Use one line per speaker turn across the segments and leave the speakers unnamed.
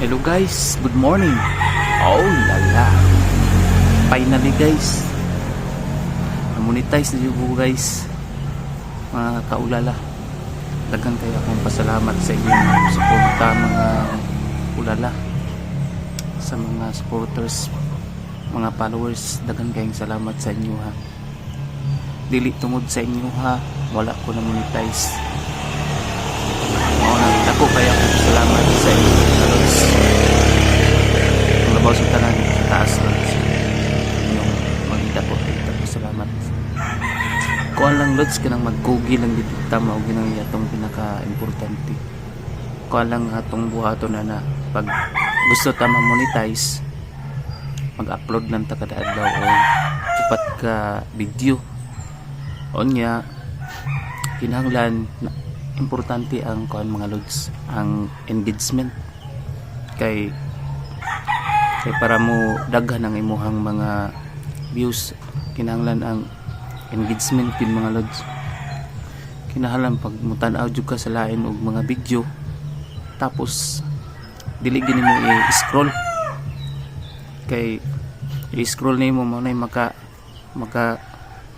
Hello guys, good morning. Oh lala. Finally guys, na-monetize na yung guys. Mga kaulala, daghang kayo akong pasalamat sa inyong suporta mga ulala. Sa mga supporters, mga followers, daghang kayong salamat sa inyo ha. Dili tungod sa inyo ha, wala ko na monetize. Ako kaya akong salamat sa inyo Lods. Ang labaw sa tanan sa taas Lods, yung magita po dito po salamat. Kuan lang Lods, kanang magkugi lang dito tama o ginang yatong pinaka-importante. Kuan lang atong buhaton na pag gusto ta ma-monetize, mag-upload lang ta kada adlaw o upat ka video. Onya kinahanglan importante ang kuan mga Lods, ang engagement kay para mo daghan ang imuhang mga views, kinahanglan ang engagement din mga Lods. Kinahanglan pag mutan-aw jud ka sa lain og mga video tapos dili gini mo i-scroll kay i-scroll nimo mo nay maka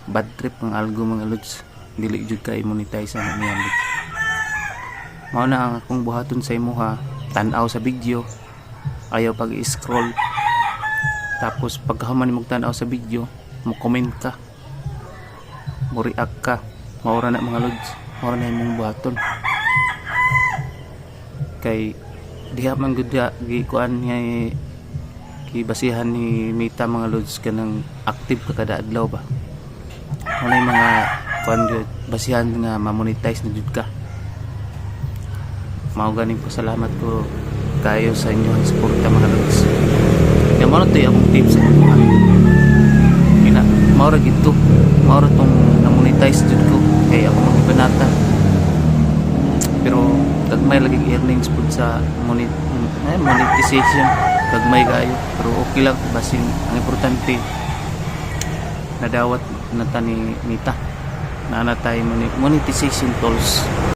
bad trip ang algo mga Lods, dili jud ka i-monetize ang niyan. Mao na ang akong buhaton sa imo ha, tan-aw sa video, ayaw pag i-scroll, tapos pagkahuman mo tan-aw sa video, mo comment ka, mo react ka, maura na mga Lods, maura na imong buhaton. Kay diha man gud gikuan niya kibasihan ni Mita mga Lods kanang active ka kada adlaw ba. Ano yung mga kuan basihan nga ma-monetize na jud ka. Mao ganing pasalamat ko kayo sa inyo ang suporta mga Lods. Kaya mao to akong tips sa inyo. Mao ra gito, mao ra tong na-monetize jud ko kay ako magibanata. Pero gagmay lagi earnings pud sa monetization, gagmay kayo pero okay lang basin ang importante nadawat na ta ni Mita na natay monetization tools.